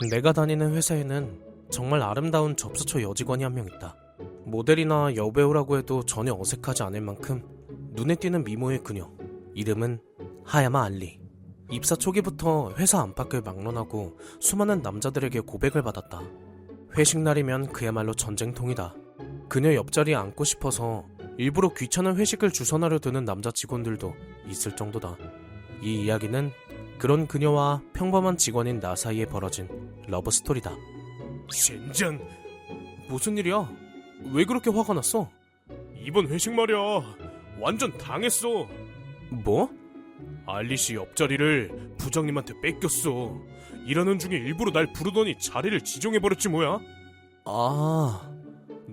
내가 다니는 회사에는 정말 아름다운 접수처 여직원이 한 명 있다. 모델이나 여배우라고 해도 전혀 어색하지 않을 만큼 눈에 띄는 미모의 그녀. 이름은 하야마 알리. 입사 초기부터 회사 안팎을 막론하고 수많은 남자들에게 고백을 받았다. 회식 날이면 그야말로 전쟁통이다. 그녀 옆자리에 앉고 싶어서 일부러 귀찮은 회식을 주선하려 드는 남자 직원들도 있을 정도다. 이 이야기는 그런 그녀와 평범한 직원인 나 사이에 벌어진 러브스토리다. 젠장, 무슨 일이야? 왜 그렇게 화가 났어? 이번 회식 말이야, 완전 당했어. 뭐? 알리씨 옆자리를 부장님한테 뺏겼어. 일하는 중에 일부러 날 부르더니 자리를 지정해버렸지 뭐야. 아,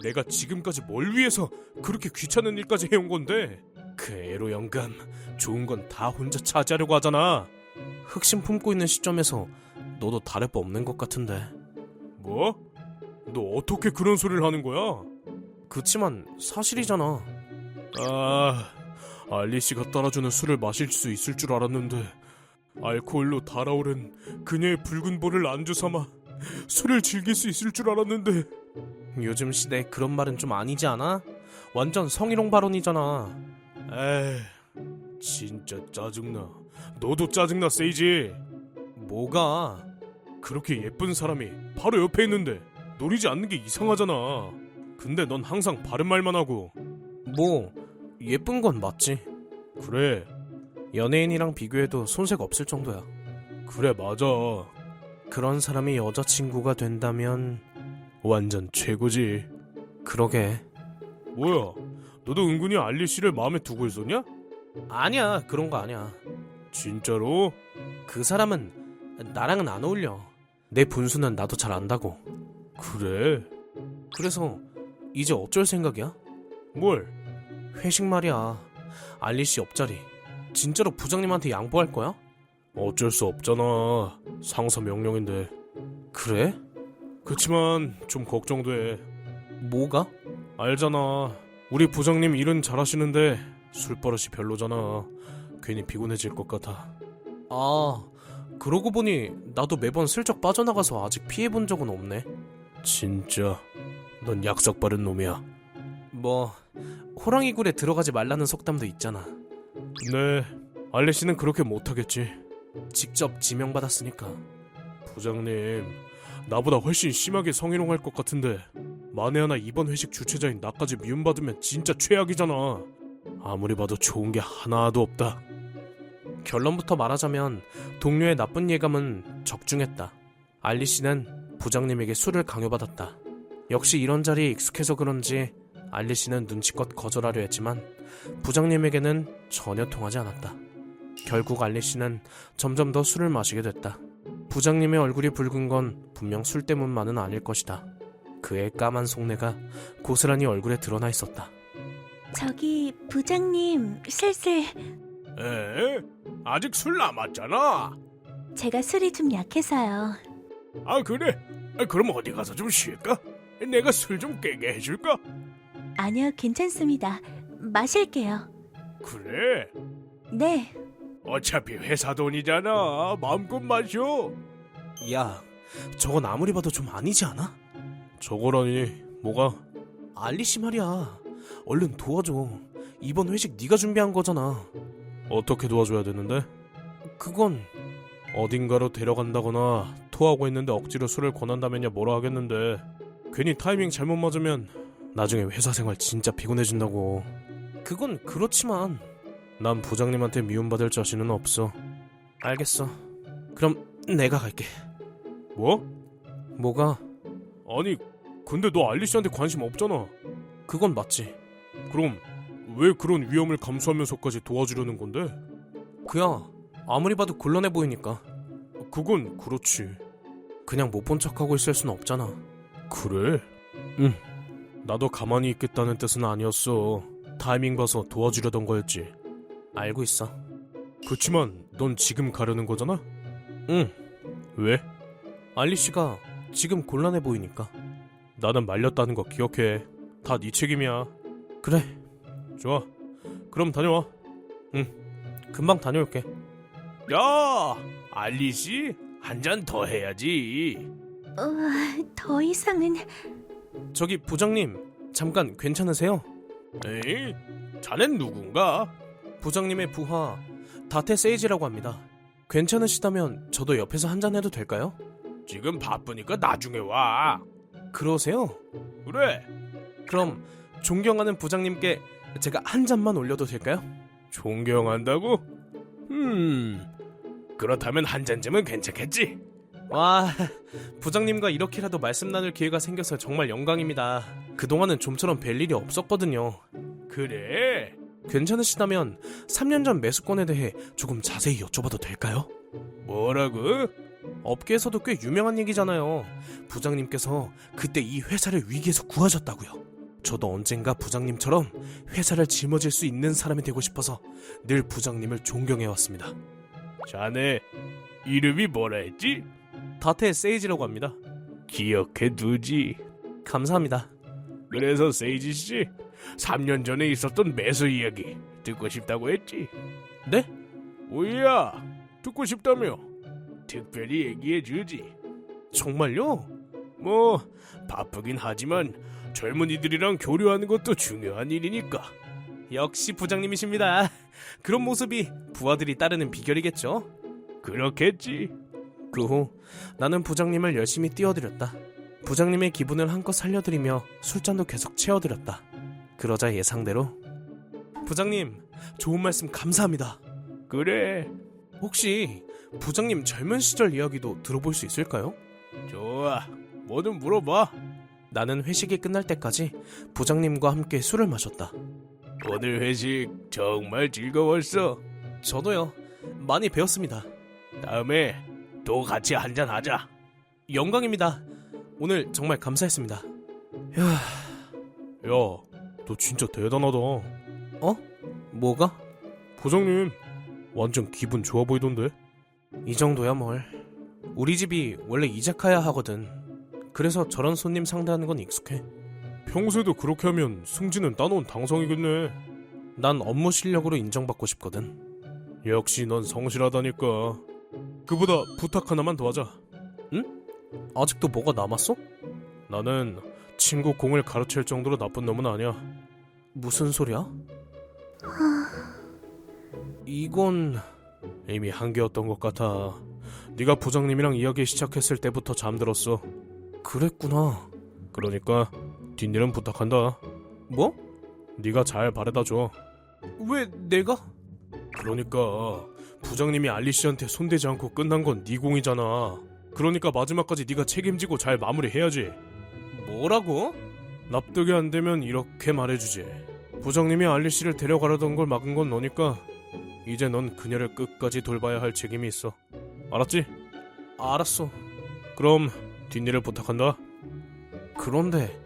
내가 지금까지 뭘 위해서 그렇게 귀찮은 일까지 해온 건데. 그 애로 영감, 좋은 건 다 혼자 차지하려고 하잖아. 흑심 품고 있는 시점에서 너도 다를 바 없는 것 같은데. 뭐? 너 어떻게 그런 소리를 하는 거야? 그치만 사실이잖아. 알리씨가 따라주는 술을 마실 수 있을 줄 알았는데 알코올로 달아오른 그녀의 붉은 볼을 안주 삼아 술을 즐길 수 있을 줄 알았는데. 요즘 시대에 그런 말은 좀 아니지 않아? 완전 성희롱 발언이잖아. 에이, 진짜 짜증나. 너도 짜증나, 세이지. 뭐가? 그렇게 예쁜 사람이 바로 옆에 있는데 노리지 않는 게 이상하잖아. 근데 넌 항상 바른 말만 하고. 뭐 예쁜 건 맞지. 그래, 연예인이랑 비교해도 손색 없을 정도야. 그래, 맞아. 그런 사람이 여자친구가 된다면 완전 최고지. 그러게. 뭐야, 너도 은근히 알리씨를 마음에 두고 있었냐? 아니야, 그런 거 아니야. 진짜로? 그 사람은 나랑은 안 어울려. 내 분수는 나도 잘 안다고. 그래? 그래서 이제 어쩔 생각이야? 뭘? 회식 말이야. 알리씨 옆자리 진짜로 부장님한테 양보할 거야? 어쩔 수 없잖아. 상사 명령인데. 그래? 그치만 좀 걱정돼. 뭐가? 알잖아, 우리 부장님 일은 잘하시는데 술버릇이 별로잖아. 괜히 피곤해질 것 같아. 아, 그러고 보니 나도 매번 슬쩍 빠져나가서 아직 피해본 적은 없네. 진짜 넌 약삭 빠른 놈이야. 뭐 호랑이 굴에 들어가지 말라는 속담도 있잖아. 네, 알리씨는 그렇게 못하겠지. 직접 지명받았으니까. 부장님, 나보다 훨씬 심하게 성희롱할 것 같은데 만에 하나 이번 회식 주최자인 나까지 미움받으면 진짜 최악이잖아. 아무리 봐도 좋은 게 하나도 없다. 결론부터 말하자면 동료의 나쁜 예감은 적중했다. 알리씨는 부장님에게 술을 강요받았다. 역시 이런 자리에 익숙해서 그런지 알리씨는 눈치껏 거절하려 했지만 부장님에게는 전혀 통하지 않았다. 결국 알리씨는 점점 더 술을 마시게 됐다. 부장님의 얼굴이 붉은 건 분명 술 때문만은 아닐 것이다. 그의 까만 속내가 고스란히 얼굴에 드러나 있었다. 저기 부장님, 슬슬. 에? 아직 술 남았잖아. 제가 술이 좀 약해서요. 아, 그래? 그럼 어디 가서 좀 쉴까? 내가 술 좀 깨게 해줄까? 아니요, 괜찮습니다. 마실게요. 그래? 네. 어차피 회사 돈이잖아. 마음껏 마셔. 야, 저건 아무리 봐도 좀 아니지 않아? 저거라니, 뭐가? 알리씨 말이야. 얼른 도와줘. 이번 회식 네가 준비한 거잖아. 어떻게 도와줘야 되는데? 그건 어딘가로 데려간다거나 토하고 있는데 억지로 술을 권한다면야 뭐라 하겠는데 괜히 타이밍 잘못 맞으면 나중에 회사 생활 진짜 피곤해진다고. 그건 그렇지만. 난 부장님한테 미움받을 자신은 없어. 알겠어. 그럼 내가 갈게. 뭐? 뭐가? 아니, 근데 너 알리씨한테 관심 없잖아. 그건 맞지. 그럼 왜 그런 위험을 감수하면서까지 도와주려는 건데? 그야 아무리 봐도 곤란해 보이니까. 그건 그렇지. 그냥 못 본 척하고 있을 순 없잖아. 그래? 응. 나도 가만히 있겠다는 뜻은 아니었어. 타이밍 봐서 도와주려던 거였지. 알고 있어. 그치만 넌 지금 가려는 거잖아? 응. 왜? 알리씨가 지금 곤란해 보이니까. 나는 말렸다는 거 기억해. 다 네 책임이야. 그래, 좋아, 그럼 다녀와. 금방 다녀올게. 야, 알리씨? 한 잔 더 해야지. 더 이상은 저기 부장님, 잠깐 괜찮으세요? 에이, 자넨 누군가? 부장님의 부하 다테 세이지라고 합니다. 괜찮으시다면 저도 옆에서 한잔 해도 될까요? 지금 바쁘니까 나중에 와. 그러세요? 그래. 그럼 존경하는 부장님께 제가 한 잔만 올려도 될까요? 존경한다고? 그렇다면 한 잔쯤은 괜찮겠지? 와, 부장님과 이렇게라도 말씀 나눌 기회가 생겨서 정말 영광입니다. 그동안은 좀처럼 뵐 일이 없었거든요. 그래. 괜찮으시다면 3년 전 매수권에 대해 조금 자세히 여쭤봐도 될까요? 뭐라고? 업계에서도 꽤 유명한 얘기잖아요. 부장님께서 그때 이 회사를 위기에서 구하셨다고요. 저도 언젠가 부장님처럼 회사를 짊어질 수 있는 사람이 되고 싶어서 늘 부장님을 존경해왔습니다. 자네 이름이 뭐라 했지? 다테 세이지라고 합니다. 기억해 두지. 감사합니다. 그래서 세이지 씨, 3년 전에 있었던 매수 이야기 듣고 싶다고 했지? 네? 오야, 듣고 싶다며. 특별히 얘기해 주지. 정말요? 뭐 바쁘긴 하지만 젊은이들이랑 교류하는 것도 중요한 일이니까. 역시 부장님이십니다. 그런 모습이 부하들이 따르는 비결이겠죠? 그렇겠지. 그 후 나는 부장님을 열심히 띄워드렸다. 부장님의 기분을 한껏 살려드리며 술잔도 계속 채워드렸다. 그러자 예상대로 부장님, 좋은 말씀 감사합니다. 그래. 혹시 부장님 젊은 시절 이야기도 들어볼 수 있을까요? 좋아. 뭐든 물어봐. 나는 회식이 끝날 때까지 부장님과 함께 술을 마셨다. 오늘 회식 정말 즐거웠어. 저도요. 많이 배웠습니다. 다음에 또 같이 한잔 하자. 영광입니다. 오늘 정말 감사했습니다. 야, 너 진짜 대단하다. 뭐가? 부장님 완전 기분 좋아 보이던데? 이 정도야 뭘. 우리 집이 원래 이자카야 하거든. 그래서 저런 손님 상대하는 건 익숙해. 평소에도 그렇게 하면 승진은 따놓은 당성이겠네. 난 업무 실력으로 인정받고 싶거든. 역시 넌 성실하다니까. 그보다 부탁 하나만 더 하자. 아직도 뭐가 남았어? 나는 친구 공을 가르칠 정도로 나쁜 놈은 아니야. 무슨 소리야? 이건 이미 한계였던 것 같아. 네가 부장님이랑 이야기 시작했을 때부터 잠들었어. 그랬구나. 그러니까 뒷일은 부탁한다. 뭐? 네가 잘 바래다 줘. 왜 내가? 그러니까 부장님이 알리 씨한테 손대지 않고 끝난 건 네 공이잖아. 그러니까 마지막까지 네가 책임지고 잘 마무리해야지. 뭐라고? 납득이 안 되면 이렇게 말해주지. 부장님이 알리 씨를 데려가려던 걸 막은 건 너니까 이제 넌 그녀를 끝까지 돌봐야 할 책임이 있어. 알았지? 알았어. 그럼 뒷일을 부탁한다. 그런데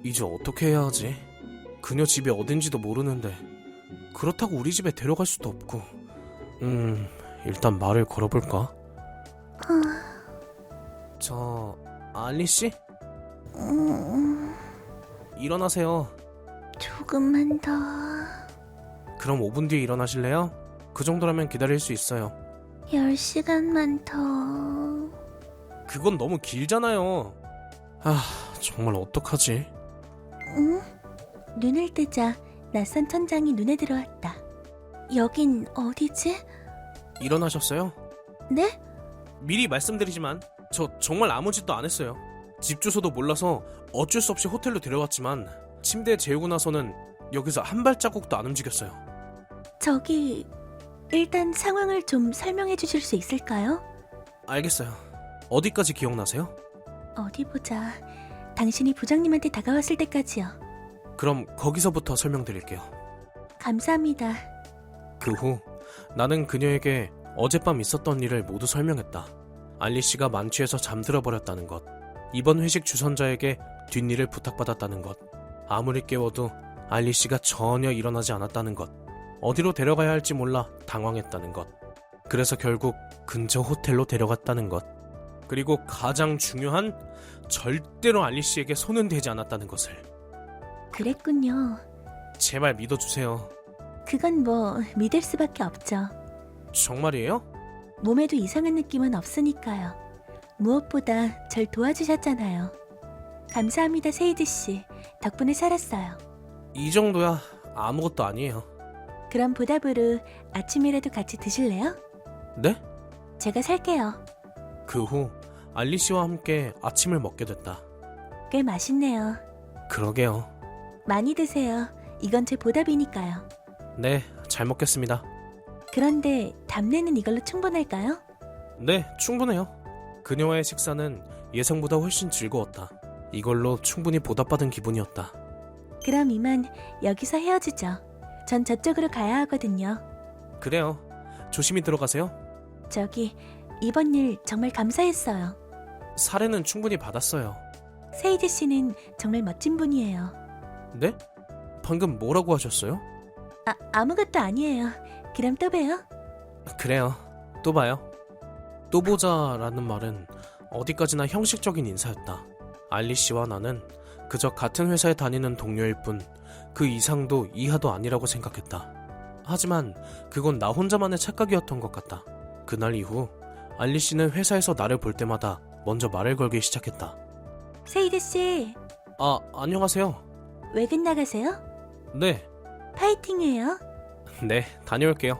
이제 어떻게 해야 하지? 그녀 집이 어딘지도 모르는데 그렇다고 우리 집에 데려갈 수도 없고. 일단 말을 걸어볼까? 알리 씨? 일어나세요. 조금만 더. 그럼 5분 뒤에 일어나실래요? 그 정도라면 기다릴 수 있어요. 10시간만 더. 그건 너무 길잖아요. 정말 어떡하지? 눈을 뜨자 낯선 천장이 눈에 들어왔다. 여긴 어디지? 일어나셨어요? 네? 미리 말씀드리지만 저 정말 아무 짓도 안 했어요. 집 주소도 몰라서 어쩔 수 없이 호텔로 데려갔지만 침대에 재우고 나서는 여기서 한 발자국도 안 움직였어요. 저기 일단 상황을 좀 설명해 주실 수 있을까요? 알겠어요. 어디까지 기억나세요? 어디 보자. 당신이 부장님한테 다가왔을 때까지요. 그럼 거기서부터 설명드릴게요. 감사합니다. 그 후 나는 그녀에게 어젯밤 있었던 일을 모두 설명했다. 알리 씨가 만취해서 잠들어 버렸다는 것, 이번 회식 주선자에게 뒷일을 부탁받았다는 것, 아무리 깨워도 알리 씨가 전혀 일어나지 않았다는 것, 어디로 데려가야 할지 몰라 당황했다는 것, 그래서 결국 근처 호텔로 데려갔다는 것, 그리고 가장 중요한 절대로 알리 씨에게 손은 대지 않았다는 것을. 그랬군요. 제발 믿어주세요. 그건 뭐 믿을 수밖에 없죠. 정말이에요? 몸에도 이상한 느낌은 없으니까요. 무엇보다 절 도와주셨잖아요. 감사합니다, 세이드 씨. 덕분에 살았어요. 이 정도야 아무것도 아니에요. 그럼 보답으로 아침이라도 같이 드실래요? 네? 제가 살게요. 그 후 알리 씨와 함께 아침을 먹게 됐다. 꽤 맛있네요. 그러게요. 많이 드세요. 이건 제 보답이니까요. 네, 잘 먹겠습니다. 그런데 답례는 이걸로 충분할까요? 네, 충분해요. 그녀와의 식사는 예상보다 훨씬 즐거웠다. 이걸로 충분히 보답받은 기분이었다. 그럼 이만 여기서 헤어지죠. 전 저쪽으로 가야 하거든요. 그래요. 조심히 들어가세요. 저기, 이번 일 정말 감사했어요. 사례는 충분히 받았어요. 세이드 씨는 정말 멋진 분이에요. 네? 방금 뭐라고 하셨어요? 아무것도 아니에요. 그럼 또 봬요. 그래요. 또 봐요. 또 보자라는 말은 어디까지나 형식적인 인사였다. 알리 씨와 나는 그저 같은 회사에 다니는 동료일 뿐 그 이상도 이하도 아니라고 생각했다. 하지만 그건 나 혼자만의 착각이었던 것 같다. 그날 이후 알리 씨는 회사에서 나를 볼 때마다 먼저 말을 걸기 시작했다. 세이드 씨, 안녕하세요. 외근 나가세요? 네, 파이팅해요. 네, 다녀올게요.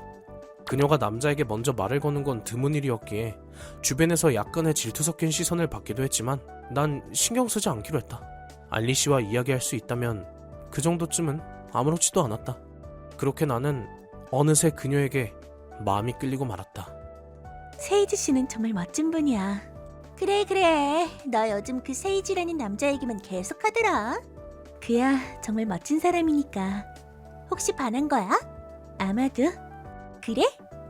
그녀가 남자에게 먼저 말을 거는 건 드문 일이었기에 주변에서 약간의 질투 섞인 시선을 받기도 했지만 난 신경 쓰지 않기로 했다. 알리 씨와 이야기할 수 있다면 그 정도쯤은 아무렇지도 않았다. 그렇게 나는 어느새 그녀에게 마음이 끌리고 말았다. 세이드 씨는 정말 멋진 분이야. 그래. 너 요즘 그 세이지라는 남자 얘기만 계속 하더라. 그야 정말 멋진 사람이니까. 혹시 반한 거야? 아마도. 그래?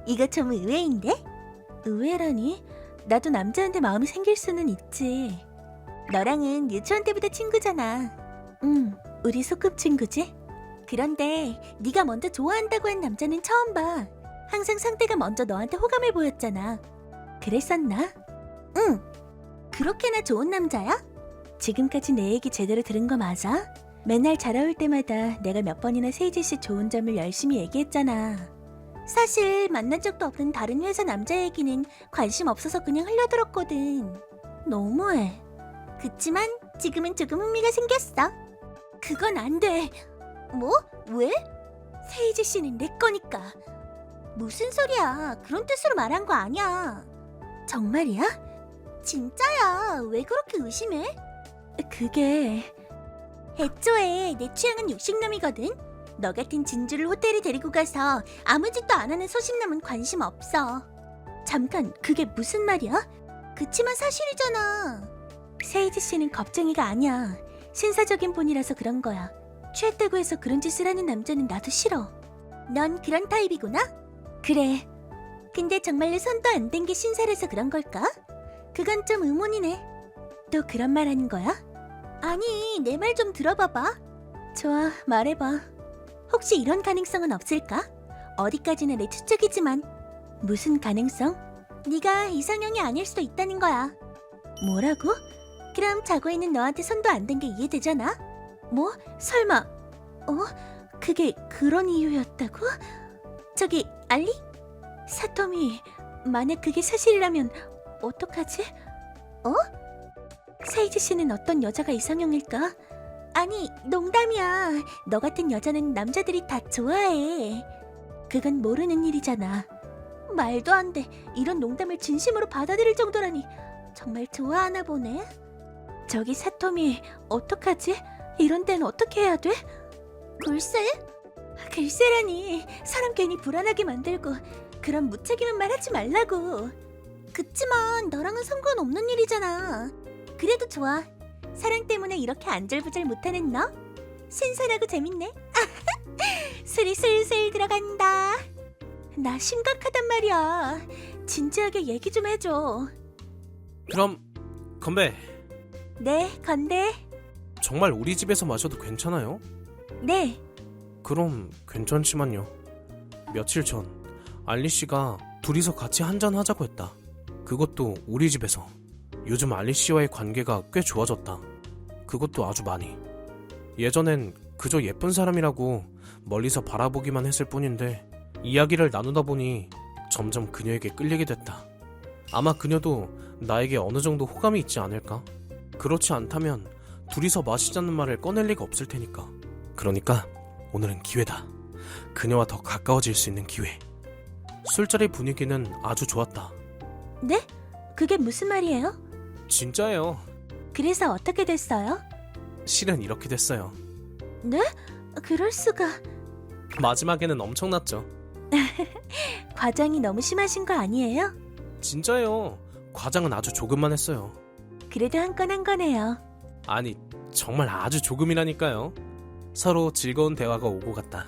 이거 좀 의외인데? 의외라니? 나도 남자한테 마음이 생길 수는 있지. 너랑은 유치원 때부터 친구잖아. 우리 소꿉친구지? 그런데 네가 먼저 좋아한다고 한 남자는 처음 봐. 항상 상대가 먼저 너한테 호감을 보였잖아. 그랬었나? 응. 그렇게나 좋은 남자야? 지금까지 내 얘기 제대로 들은 거 맞아? 맨날 잘 어울 때마다 내가 몇 번이나 세이지 씨 좋은 점을 열심히 얘기했잖아. 사실 만난 적도 없는 다른 회사 남자 얘기는 관심 없어서 그냥 흘려들었거든. 너무해. 그치만 지금은 조금 흥미가 생겼어. 그건 안 돼. 뭐? 왜? 세이지 씨는 내 거니까. 무슨 소리야. 그런 뜻으로 말한 거 아니야. 정말이야? 진짜야. 왜 그렇게 의심해? 그게... 애초에 내 취향은 육식남이거든. 너 같은 진주를 호텔에 데리고 가서 아무 짓도 안 하는 소심남은 관심 없어. 잠깐, 그게 무슨 말이야? 그치만 사실이잖아. 세이지 씨는 겁쟁이가 아니야. 신사적인 분이라서 그런 거야. 취했다고 해서 그런 짓을 하는 남자는 나도 싫어. 넌 그런 타입이구나? 그래. 근데 정말로 손도 안 댄 게 신사라서 그런 걸까? 그건 좀 의문이네. 또 그런 말 하는 거야? 아니, 내 말 좀 들어봐봐. 좋아, 말해봐. 혹시 이런 가능성은 없을까? 어디까지나 내 추측이지만. 무슨 가능성? 네가 이상형이 아닐 수도 있다는 거야. 뭐라고? 그럼 자고 있는 너한테 손도 안 댄 게 이해되잖아? 뭐? 설마... 그게 그런 이유였다고? 저기, 알리? 사토미, 만약 그게 사실이라면 어떡하지? 세이지 씨는 어떤 여자가 이상형일까? 아니, 농담이야. 너 같은 여자는 남자들이 다 좋아해. 그건 모르는 일이잖아. 말도 안 돼. 이런 농담을 진심으로 받아들일 정도라니. 정말 좋아하나 보네. 저기 사토미, 어떡하지? 이런 데는 어떻게 해야 돼? 글쎄라니. 사람 괜히 불안하게 만들고 그런 무책임한 말 하지 말라고. 그치만 너랑은 상관없는 일이잖아. 그래도 좋아. 사랑 때문에 이렇게 안절부절 못하는 너? 신선하고 재밌네. 술이 슬슬 들어간다. 나 심각하단 말이야. 진지하게 얘기 좀 해줘. 그럼 건배. 네, 건대. 정말 우리 집에서 마셔도 괜찮아요? 네. 그럼 괜찮지만요. 며칠 전 알리 씨가 둘이서 같이 한잔 하자고 했다. 그것도 우리 집에서. 요즘 알리 씨와의 관계가 꽤 좋아졌다. 그것도 아주 많이. 예전엔 그저 예쁜 사람이라고 멀리서 바라보기만 했을 뿐인데 이야기를 나누다 보니 점점 그녀에게 끌리게 됐다. 아마 그녀도 나에게 어느 정도 호감이 있지 않을까? 그렇지 않다면 둘이서 마시자는 말을 꺼낼 리가 없을 테니까. 그러니까 오늘은 기회다. 그녀와 더 가까워질 수 있는 기회. 술자리 분위기는 아주 좋았다. 네? 그게 무슨 말이에요? 진짜예요. 그래서 어떻게 됐어요? 실은 이렇게 됐어요. 네? 그럴 수가. 마지막에는 엄청났죠. 과장이 너무 심하신 거 아니에요? 진짜예요. 과장은 아주 조금만 했어요. 그래도 한 건 한 거네요. 아니, 정말 아주 조금이라니까요. 서로 즐거운 대화가 오고 갔다.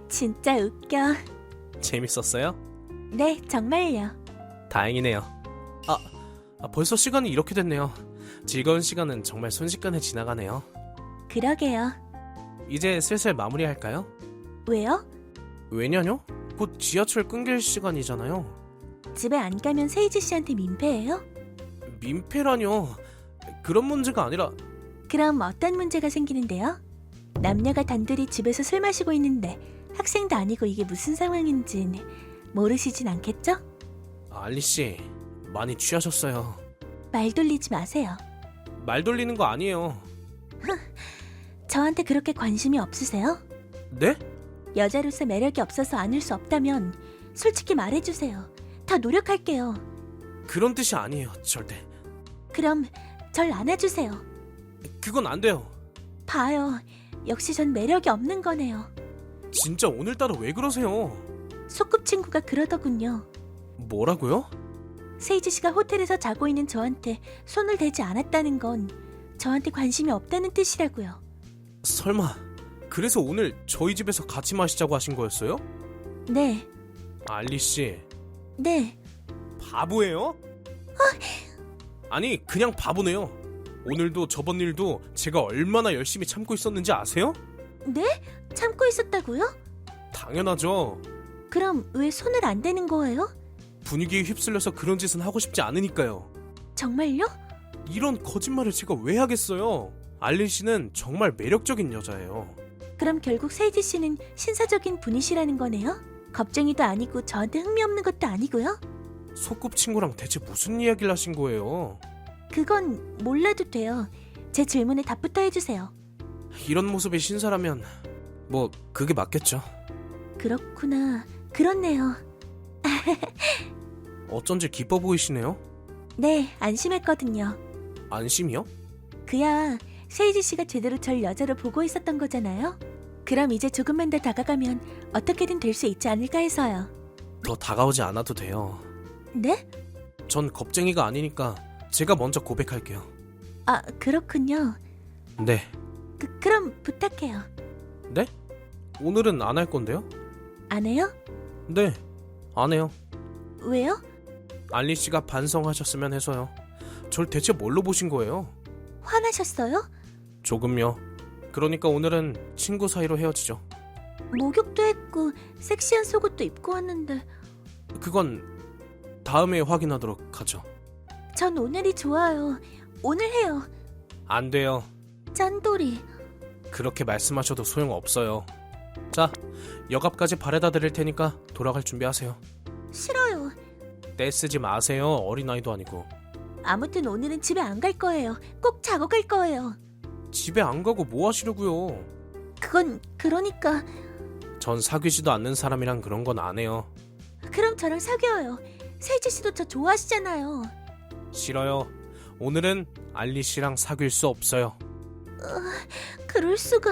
진짜 웃겨. 재밌었어요? 네, 정말요. 다행이네요. 벌써 시간이 이렇게 됐네요. 즐거운 시간은 정말 순식간에 지나가네요. 그러게요. 이제 슬슬 마무리할까요? 왜요? 왜냐뇨? 곧 지하철 끊길 시간이잖아요. 집에 안 가면 세이지 씨한테 민폐예요? 민폐라뇨. 그런 문제가 아니라 그럼 어떤 문제가 생기는데요? 남녀가 단둘이 집에서 술 마시고 있는데 학생도 아니고 이게 무슨 상황인진 모르시진 않겠죠? 알리씨, 많이 취하셨어요. 말 돌리지 마세요. 말 돌리는 거 아니에요. 저한테 그렇게 관심이 없으세요? 네? 여자로서 매력이 없어서 안을 수 없다면 솔직히 말해주세요. 더 노력할게요. 그런 뜻이 아니에요, 절대. 그럼 절 안아주세요. 그건 안 돼요. 봐요. 역시 전 매력이 없는 거네요. 진짜 오늘따라 왜 그러세요? 소꿉친구가 그러더군요. 뭐라고요? 세이지 씨가 호텔에서 자고 있는 저한테 손을 대지 않았다는 건 저한테 관심이 없다는 뜻이라고요. 설마 그래서 오늘 저희 집에서 같이 마시자고 하신 거였어요? 네, 알리씨, 네. 바보예요? 아니, 그냥 바보네요. 오늘도 저번 일도 제가 얼마나 열심히 참고 있었는지 아세요? 네? 참고 있었다고요? 당연하죠. 그럼 왜 손을 안 대는 거예요? 분위기에 휩쓸려서 그런 짓은 하고 싶지 않으니까요. 정말요? 이런 거짓말을 제가 왜 하겠어요? 알린 씨는 정말 매력적인 여자예요. 그럼 결국 세이지 씨는 신사적인 분이시라는 거네요? 겁쟁이도 아니고 저한테 흥미 없는 것도 아니고요? 소꿉친구랑 대체 무슨 이야기를 하신 거예요? 그건 몰라도 돼요. 제 질문에 답부터 해주세요. 이런 모습의 신사라면 뭐 그게 맞겠죠. 그렇구나. 그렇네요. 어쩐지 기뻐 보이시네요. 네, 안심했거든요. 안심이요? 그야 세이지 씨가 제대로 절 여자로 보고 있었던 거잖아요. 그럼 이제 조금만 더 다가가면 어떻게든 될 수 있지 않을까 해서요. 더 다가오지 않아도 돼요. 네? 전 겁쟁이가 아니니까 제가 먼저 고백할게요. 아, 그렇군요. 네. 그럼 부탁해요. 네? 오늘은 안 할 건데요? 안 해요? 네. 안 해요. 왜요? 알리 씨가 반성하셨으면 해서요. 절 대체 뭘로 보신 거예요? 화나셨어요? 조금요. 그러니까 오늘은 친구 사이로 헤어지죠. 목욕도 했고 섹시한 속옷도 입고 왔는데 그건 다음에 확인하도록 하죠. 전 오늘이 좋아요. 오늘 해요. 안 돼요. 짠돌이. 그렇게 말씀하셔도 소용없어요. 자, 역앞까지 바래다 드릴 테니까 돌아갈 준비하세요. 싫어요. 떼쓰지 마세요. 어린아이도 아니고. 아무튼 오늘은 집에 안 갈 거예요. 꼭 자고 갈 거예요. 집에 안 가고 뭐 하시려고요? 그건 그러니까. 전 사귀지도 않는 사람이랑 그런 건 안 해요. 그럼 저랑 사귀어요. 세이지 씨도 저 좋아하시잖아요. 싫어요. 오늘은 알리 씨랑 사귈 수 없어요. 그럴 수가.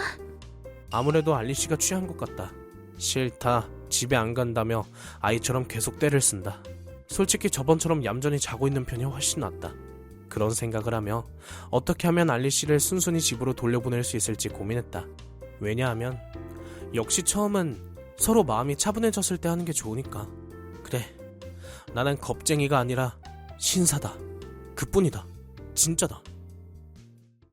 아무래도 알리 씨가 취한 것 같다. 싫다. 집에 안 간다며 아이처럼 계속 떼를 쓴다. 솔직히 저번처럼 얌전히 자고 있는 편이 훨씬 낫다. 그런 생각을 하며 어떻게 하면 알리 씨를 순순히 집으로 돌려보낼 수 있을지 고민했다. 왜냐하면 역시 처음은 서로 마음이 차분해졌을 때 하는 게 좋으니까. 그래, 나는 겁쟁이가 아니라 신사다. 그뿐이다. 진짜다.